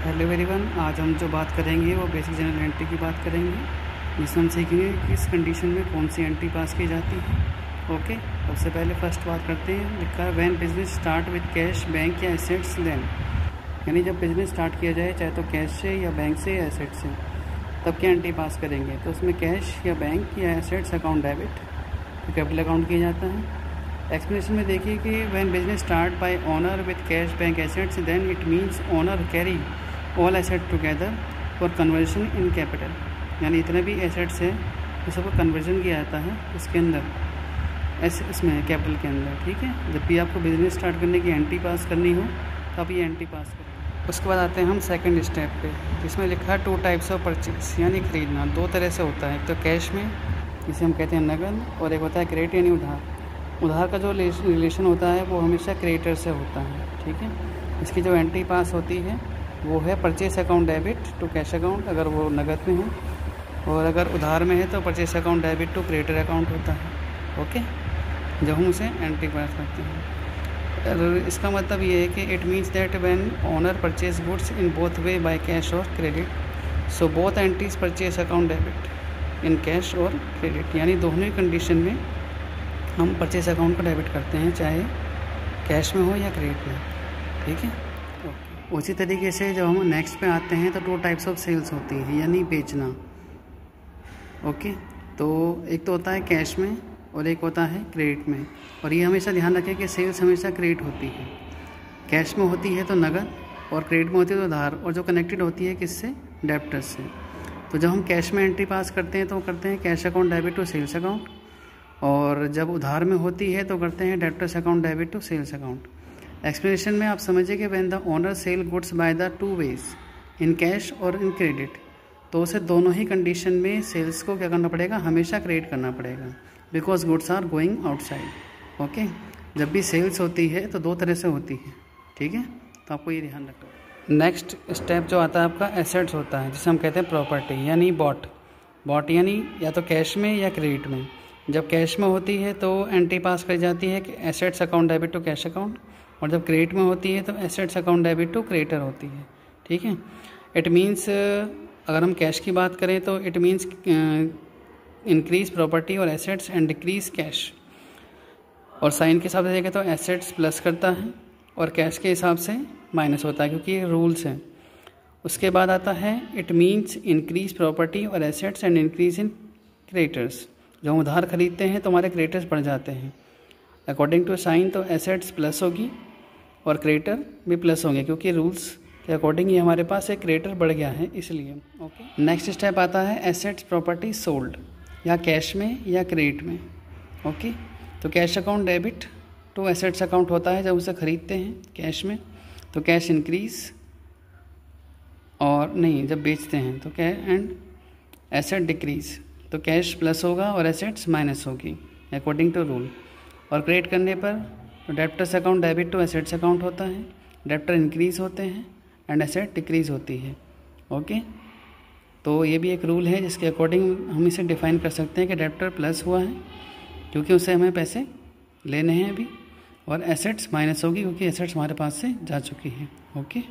Hello everyone, आज हम जो बात करेंगे वो बेसिक जनरल एंट्री की बात करेंगे, जिसमें हम सीखेंगे किस कंडीशन में कौन सी एंट्री पास की जाती है। ओके, सबसे पहले फर्स्ट बात करते हैं। लिखा है when business start with cash, bank या एसेट्स देन, यानी जब बिजनेस स्टार्ट किया जाए चाहे तो कैश से या बैंक से या एसेट से, तब क्या एंट्री पास करेंगे। तो उसमें कैश या बैंक या एसेट्स अकाउंट डेबिट तो कैपिटल अकाउंट किया जाता है। एक्सप्लेनेशन में देखिए कि when business start by owner with cash bank assets then it means owner carry all asset together for conversion in capital, यानी इतने भी एसेट्स हैं तो सबको कन्वर्जन किया जाता है उसके अंदर इसमें कैपिटल के अंदर। ठीक है, जब भी आपको बिजनेस स्टार्ट करने की एंट्री पास करनी हो तो आप ये एंट्री पास करें। उसके बाद आते हैं हम सेकंड स्टेप पे, जिसमें लिखा है 2 टाइप्स ऑफ परचेज, यानी खरीदना 2 तरह से होता है। एक तो कैश में, जिसे हम कहते हैं नगद, और एक होता है क्रेडिट यानी उधार। उधार का जो रिलेशन होता है वो हमेशा क्रेडिटर से होता है। ठीक है, इसकी जो एंट्री पास होती है वो है purchase account debit to cash account अगर वो नगद में है, और अगर उधार में है तो purchase account debit to creditor account होता है। ओके, जब हम उसे एंट्री पास करते हैं, इसका मतलब ये है कि it means that when owner purchase goods in both way by cash और credit, so both entries purchase account debit in cash और क्रेडिट, यानी दोनों ही कंडीशन में हम परचेस अकाउंट को डेबिट करते हैं, चाहे कैश में हो या क्रेडिट में। ठीक है, उसी तरीके से जब हम नेक्स्ट पे आते हैं तो 2 टाइप्स ऑफ सेल्स होती हैं, यानी बेचना। ओके, तो एक तो होता है कैश में और एक होता है क्रेडिट में, और ये हमेशा ध्यान रखें कि सेल्स हमेशा क्रेडिट होती है। कैश में होती है तो नगद, और क्रेडिट में होती है तो उधार, और जो कनेक्टेड होती है किससे, डेब्टर्स से। तो जब हम कैश में एंट्री पास करते हैं तो करते हैं cash account debit to sales account, और जब उधार में होती है तो करते हैं debtors account debit to sales account. Explanation में आप समझिए कि when the owner sell goods by the 2 ways, in cash और इन क्रेडिट, तो उसे दोनों ही कंडीशन में सेल्स को क्या करना पड़ेगा, हमेशा क्रेडिट करना पड़ेगा, because goods are going outside. Okay, जब भी सेल्स होती है तो 2 तरह से होती है। ठीक है, तो आपको ये ध्यान रखना। नेक्स्ट स्टेप जो आता है आपका एसेट्स होता है, जिसे हम कहते हैं प्रॉपर्टी, यानी बॉट यानी या तो कैश में या क्रेडिट में। जब कैश में होती है तो एंट्री पास कर जाती है कि assets account debit to cash account, और जब क्रेडिट में होती है तो assets account debit to creditor होती है। ठीक है, इट मीन्स अगर हम कैश की बात करें तो इट मीन्स इंक्रीज प्रॉपर्टी और एसेट्स एंड डिक्रीज कैश, और साइन के हिसाब से देखें तो एसेट्स प्लस करता है और कैश के हिसाब से माइनस होता है, क्योंकि ये रूल्स हैं। उसके बाद आता है इट मीन्स इंक्रीज प्रॉपर्टी और assets and increase in creditors. जब हम उधार खरीदते हैं तो हमारे क्रेडिटर्स बढ़ जाते हैं। अकॉर्डिंग टू साइन तो एसेट्स प्लस होगी और क्रेडिटर भी प्लस होंगे, क्योंकि रूल्स के अकॉर्डिंग ये हमारे पास एक क्रेडिटर बढ़ गया है इसलिए। ओके, नेक्स्ट स्टेप आता है एसेट्स प्रॉपर्टी सोल्ड, या कैश में या क्रेडिट में। ओके, तो cash account debit to assets account होता है जब उसे खरीदते हैं कैश में, तो कैश इंक्रीज, और नहीं जब बेचते हैं तो कैश एंड एसेट डिक्रीज, तो कैश प्लस होगा और एसेट्स माइनस होगी अकॉर्डिंग टू रूल। और क्रेडिट करने पर तो debtors account debit to assets account होता है, डेब्टर इंक्रीज़ होते हैं एंड एसेट डिक्रीज़ होती है। ओके, तो ये भी एक रूल है जिसके अकॉर्डिंग हम इसे डिफाइन कर सकते हैं कि डेब्टर प्लस हुआ है क्योंकि उससे हमें पैसे लेने हैं अभी, और एसेट्स माइनस होगी क्योंकि एसेट्स हमारे पास से जा चुकी हैं। ओके।